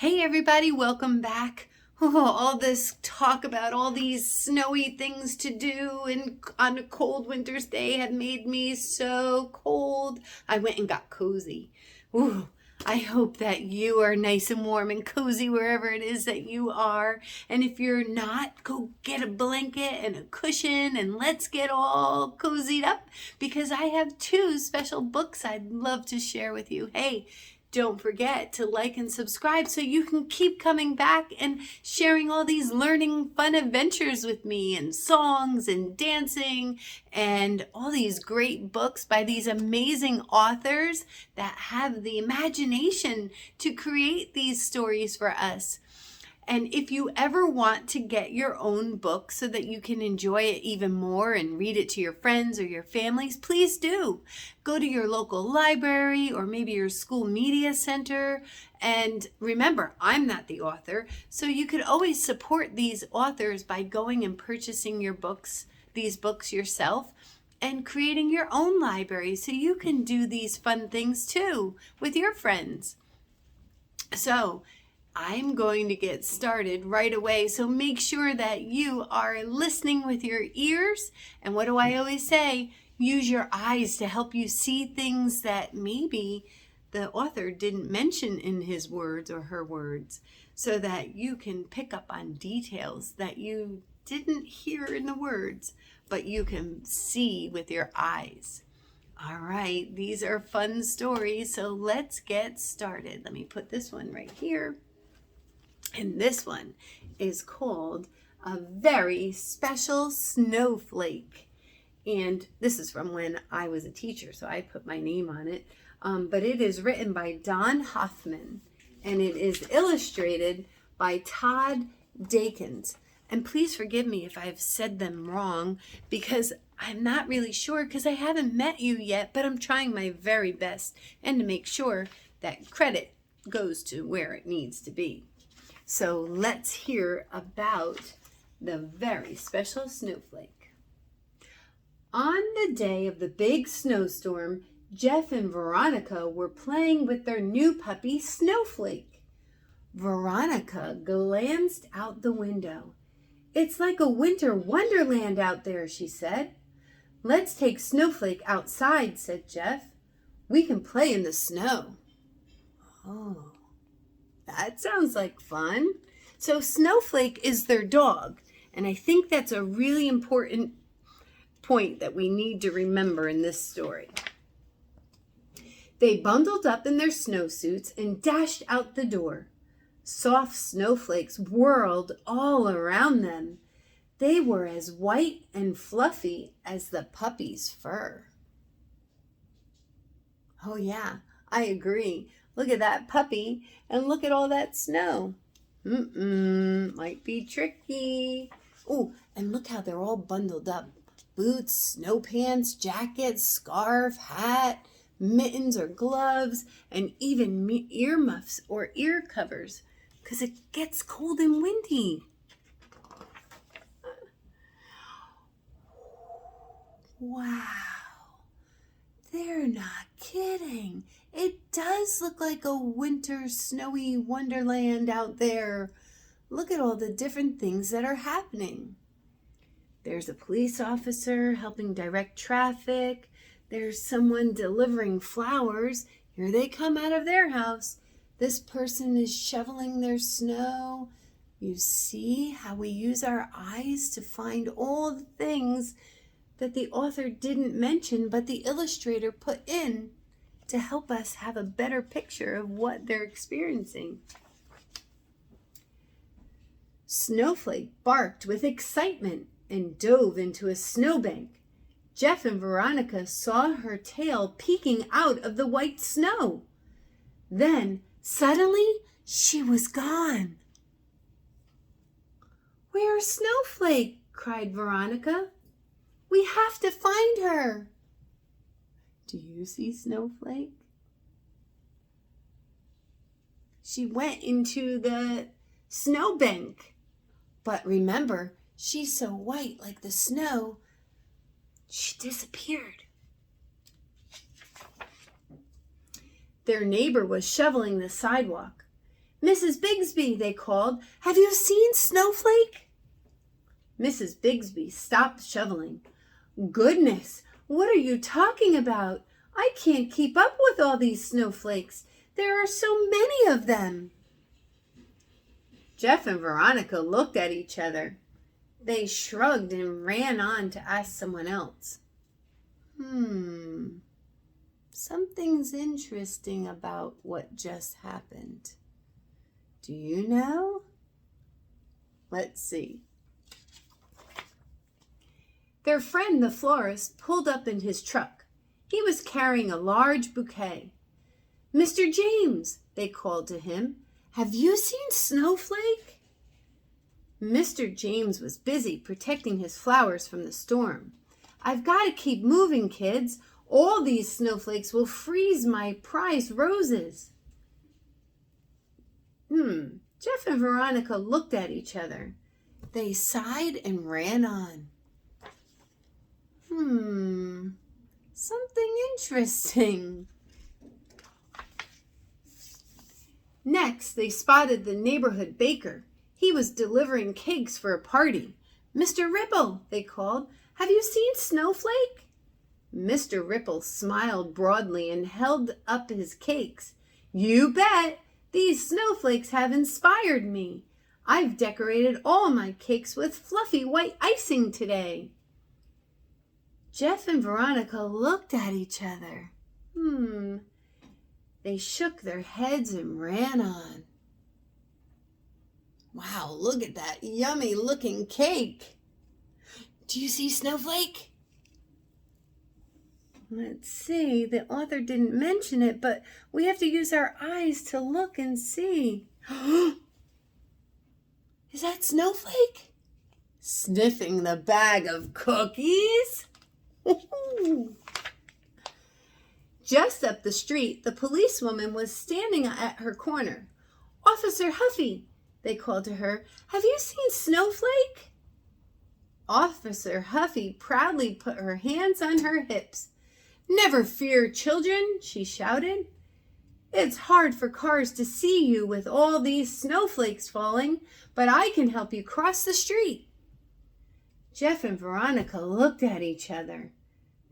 Hey everybody, welcome back. Oh, all this talk about all these snowy things to do and on a cold winter's day had made me so cold. I went and got cozy. Ooh, I hope that you are nice and warm and cozy wherever it is that you are. And if you're not, go get a blanket and a cushion and let's get all cozied up because I have two special books I'd love to share with you. Hey, don't forget to like and subscribe so you can keep coming back and sharing all these learning fun adventures with me and songs and dancing and all these great books by these amazing authors that have the imagination to create these stories for us. And if you ever want to get your own book so that you can enjoy it even more and read it to your friends or your families, please do. Go to your local library or maybe your school media center. And remember, I'm not the author, so you could always support these authors by going and purchasing these books yourself and creating your own library so you can do these fun things too with your friends. So, I'm going to get started right away, so make sure that you are listening with your ears. And what do I always say? Use your eyes to help you see things that maybe the author didn't mention in his words or her words, so that you can pick up on details that you didn't hear in the words, but you can see with your eyes. All right, these are fun stories, so let's get started. Let me put this one right here. And this one is called A Very Special Snowflake. And this is from when I was a teacher, so I put my name on it. But it is written by Don Hoffman, and it is illustrated by Todd Dakins. And please forgive me if I've said them wrong, because I'm not really sure, because I haven't met you yet, but I'm trying my very best, and to make sure that credit goes to where it needs to be. So let's hear about the very special snowflake. On the day of the big snowstorm, Jeff and Veronica were playing with their new puppy, Snowflake. Veronica glanced out the window. "It's like a winter wonderland out there," she said. "Let's take Snowflake outside," said Jeff. "We can play in the snow." Oh. That sounds like fun. So Snowflake is their dog, and I think that's a really important point that we need to remember in this story. They bundled up in their snowsuits and dashed out the door. Soft snowflakes whirled all around them. They were as white and fluffy as the puppy's fur. Oh yeah, I agree. Look at that puppy and look at all that snow. Might be tricky. Oh, and look how they're all bundled up. Boots, snow pants, jackets, scarf, hat, mittens or gloves, and even earmuffs or ear covers because it gets cold and windy. Wow. They're not kidding. It does look like a winter snowy wonderland out there. Look at all the different things that are happening. There's a police officer helping direct traffic. There's someone delivering flowers. Here they come out of their house. This person is shoveling their snow. You see how we use our eyes to find all the things that the author didn't mention, but the illustrator put in to help us have a better picture of what they're experiencing. Snowflake barked with excitement and dove into a snowbank. Jeff and Veronica saw her tail peeking out of the white snow. Then, suddenly, she was gone. "Where's Snowflake?" cried Veronica. "We have to find her." Do you see Snowflake? She went into the snowbank. But remember, she's so white like the snow, she disappeared. Their neighbor was shoveling the sidewalk. "Mrs. Bigsby," they called, "have you seen Snowflake?" Mrs. Bigsby stopped shoveling. "Goodness, what are you talking about? I can't keep up with all these snowflakes. There are so many of them." Jeff and Veronica looked at each other. They shrugged and ran on to ask someone else. Something's interesting about what just happened. Do you know? Let's see. Their friend, the florist, pulled up in his truck. He was carrying a large bouquet. "Mr. James," they called to him, "have you seen Snowflake?" Mr. James was busy protecting his flowers from the storm. "I've got to keep moving, kids. All these snowflakes will freeze my prized roses." Jeff and Veronica looked at each other. They sighed and ran on. Something interesting. Next, they spotted the neighborhood baker. He was delivering cakes for a party. "Mr. Ripple," they called, "have you seen Snowflake?" Mr. Ripple smiled broadly and held up his cakes. "You bet! These snowflakes have inspired me. I've decorated all my cakes with fluffy white icing today." Jeff and Veronica looked at each other. They shook their heads and ran on. "Wow, look at that yummy looking cake. Do you see Snowflake?" Let's see, the author didn't mention it, but we have to use our eyes to look and see. Is that Snowflake? Sniffing the bag of cookies? Just up the street, the policewoman was standing at her corner. "Officer Huffy," they called to her, "have you seen Snowflake?" Officer Huffy proudly put her hands on her hips. "Never fear, children," she shouted. "It's hard for cars to see you with all these snowflakes falling, but I can help you cross the street." Jeff and Veronica looked at each other.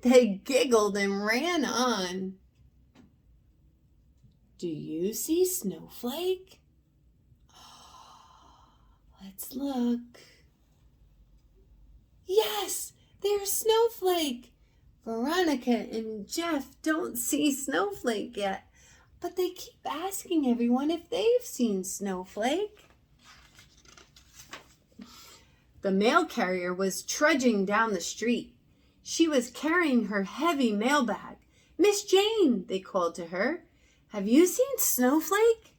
They giggled and ran on. "Do you see Snowflake?" Let's look. Yes, there's Snowflake. Veronica and Jeff don't see Snowflake yet, but they keep asking everyone if they've seen Snowflake. The mail carrier was trudging down the street. She was carrying her heavy mail bag. "Miss Jane," they called to her, "have you seen Snowflake?"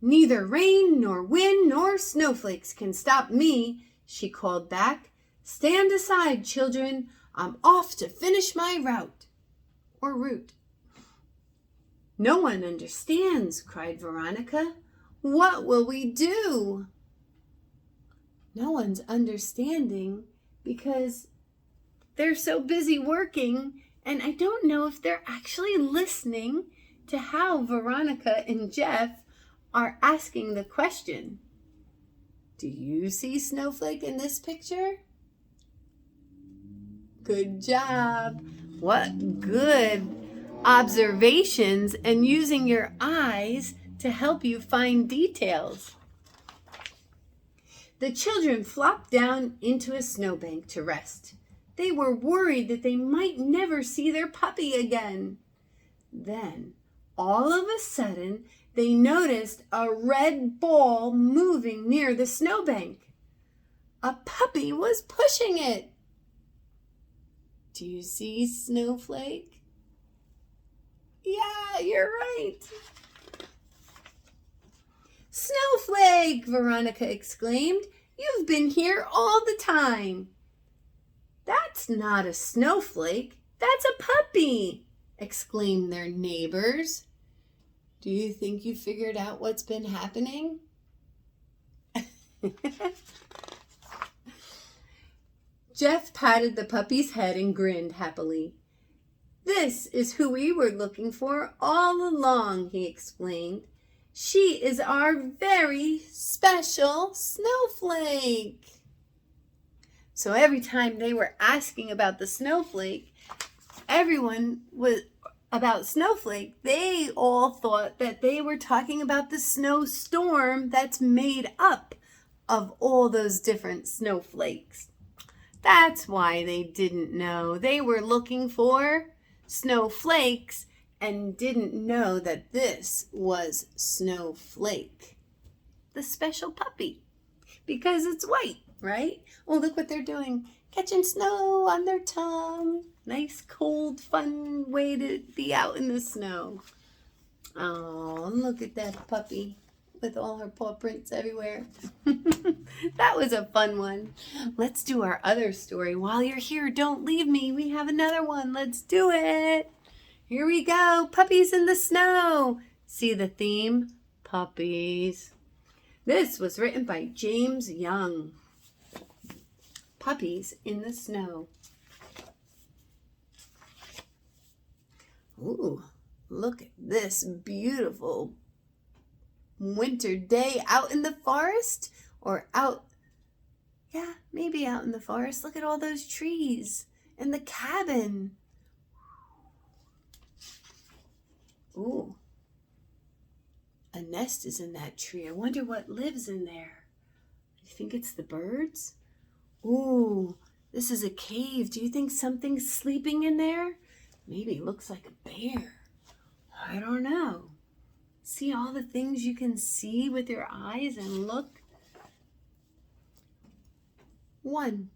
"Neither rain nor wind nor snowflakes can stop me," she called back. "Stand aside, children. I'm off to finish my route." Or route. "No one understands," cried Veronica. "What will we do?" No one's understanding because they're so busy working, and I don't know if they're actually listening to how Veronica and Jeff are asking the question. Do you see Snowflake in this picture? Good job. What good observations and using your eyes to help you find details. The children flopped down into a snowbank to rest. They were worried that they might never see their puppy again. Then, all of a sudden, they noticed a red ball moving near the snowbank. A puppy was pushing it. Do you see Snowflake? Yeah, you're right. Snowflake, Veronica exclaimed. You've been here all the time. That's not a snowflake. That's a puppy, exclaimed their neighbors. Do you think you figured out what's been happening? Jeff patted the puppy's head and grinned happily. This is who we were looking for all along, he explained. She is our very special snowflake. So every time they were asking about the snowflake, everyone was about Snowflake, they all thought that they were talking about the snowstorm that's made up of all those different snowflakes. That's why they didn't know. They were looking for snowflakes and didn't know that this was Snowflake, the special puppy, because it's white, right? Oh, look what they're doing. Catching snow on their tongue. Nice, cold, fun way to be out in the snow. Oh, look at that puppy with all her paw prints everywhere. That was a fun one. Let's do our other story. While you're here, don't leave me. We have another one. Let's do it. Here we go. Puppies in the snow. See the theme? Puppies. This was written by James Young. Puppies in the snow. Ooh, look at this beautiful winter day out in the forest, or maybe out in the forest. Look at all those trees and the cabin. Ooh, a nest is in that tree. I wonder what lives in there. You think it's the birds? Ooh, this is a cave. Do you think something's sleeping in there? Maybe it looks like a bear. I don't know. See all the things you can see with your eyes and look. One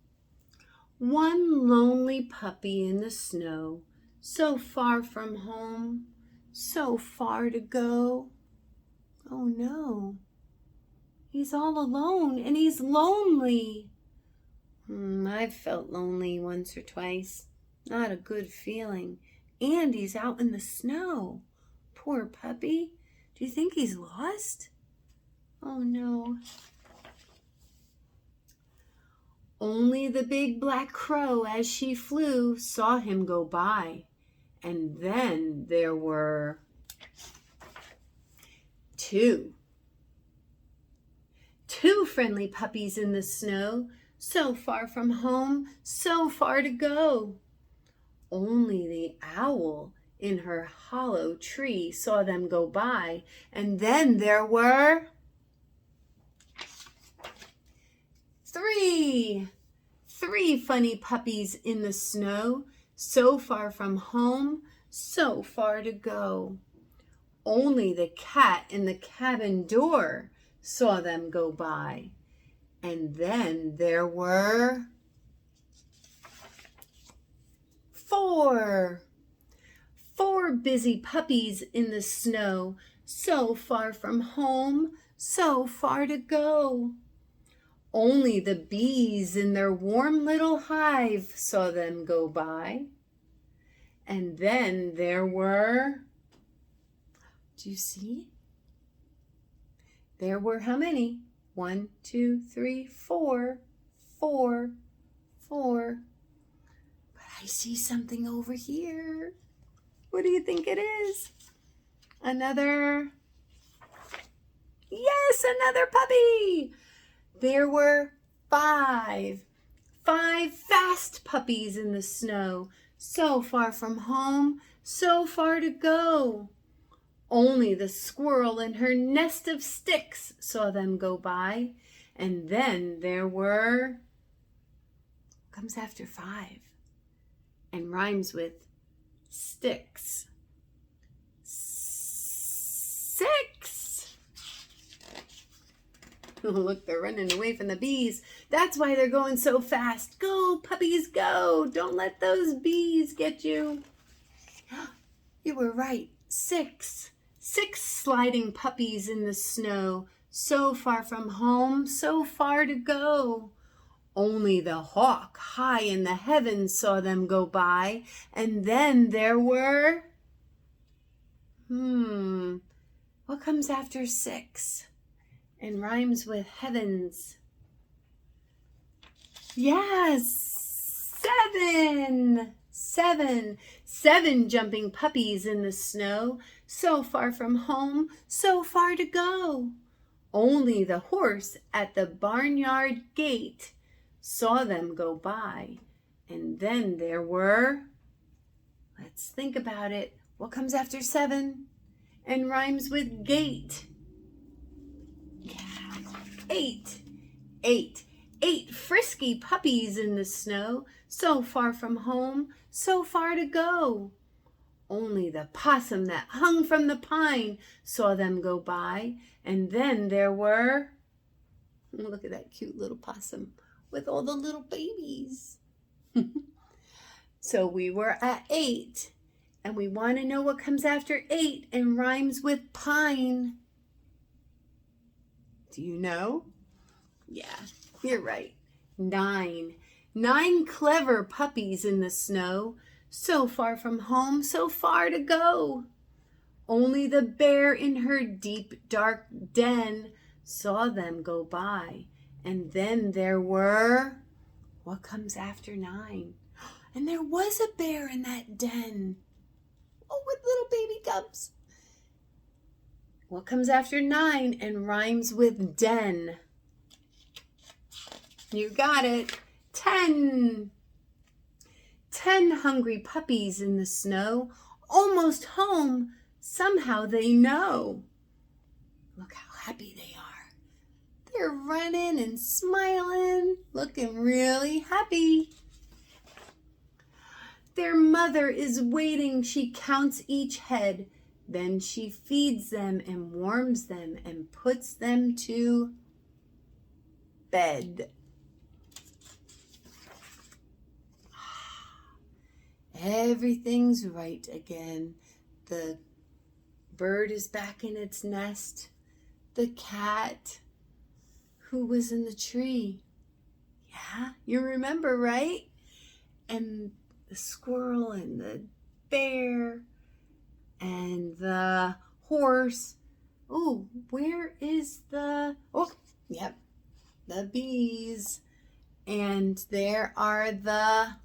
lonely puppy in the snow, so far from home, so far to go. Oh no, he's all alone and he's lonely. I've felt lonely once or twice. Not a good feeling. And he's out in the snow. Poor puppy. Do you think he's lost? Oh no. Only the big black crow, as she flew, saw him go by. And then there were two friendly puppies in the snow, so far from home, so far to go. Only the owl in her hollow tree saw them go by, and then there were three funny puppies in the snow, so far from home, so far to go. Only the cat in the cabin door saw them go by, and then there were four busy puppies in the snow, so far from home, so far to go. Only the bees in their warm little hive saw them go by. And then there were, do you see? There were how many? 1, 2, 3, 4. But I see something over here. What do you think it is? Another? Yes, another puppy. There were five fast puppies in the snow, so far from home, so far to go. Only the squirrel in her nest of sticks saw them go by. And then there were, comes after 5 and rhymes with sticks. 6. Oh, look, they're running away from the bees. That's why they're going so fast. Go, puppies, go. Don't let those bees get you. You were right. 6 sliding puppies in the snow, so far from home, so far to go. Only the hawk high in the heavens saw them go by, and then there were, what comes after 6 and rhymes with heavens? Yes, 7 jumping puppies in the snow, so far from home, so far to go. Only the horse at the barnyard gate saw them go by. And then there were, let's think about it. What comes after 7 and rhymes with gate? Yeah, 8. 8 frisky puppies in the snow, so far from home, so far to go. Only the possum that hung from the pine saw them go by. And then there were, look at that cute little possum with all the little babies. So we were at 8, and we want to know what comes after 8 and rhymes with pine. Do you know? Yeah, you're right. 9. 9 clever puppies in the snow, so far from home, so far to go. Only the bear in her deep, dark den saw them go by. And then there were, what comes after 9? And there was a bear in that den. Oh, with little baby cubs. What comes after 9 and rhymes with den? You got it. 10. 10 hungry puppies in the snow, almost home, somehow they know. Look how happy they are. They're running and smiling, looking really happy. Their mother is waiting. She counts each head. Then she feeds them and warms them and puts them to bed. Everything's right again. The bird is back in its nest. The cat who was in the tree. Yeah, you remember, right? And the squirrel and the bear and the horse. Oh, where is the, oh, yep, the bees. And there are the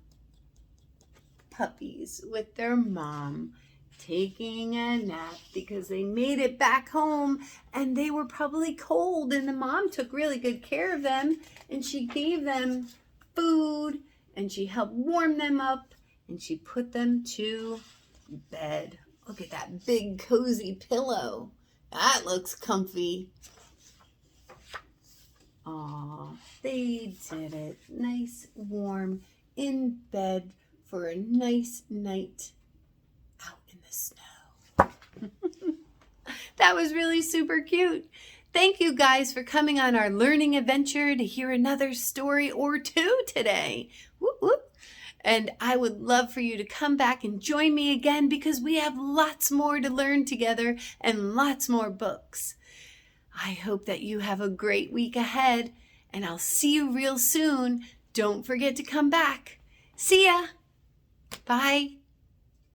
puppies with their mom taking a nap because they made it back home and they were probably cold, and the mom took really good care of them, and she gave them food and she helped warm them up and she put them to bed. Look at that big cozy pillow. That looks comfy. Aw, they did it. Nice, warm, in bed for a nice night out in the snow. That was really super cute. Thank you guys for coming on our learning adventure to hear another story or two today. Whoop, whoop. And I would love for you to come back and join me again, because we have lots more to learn together and lots more books. I hope that you have a great week ahead, and I'll see you real soon. Don't forget to come back. See ya. Bye.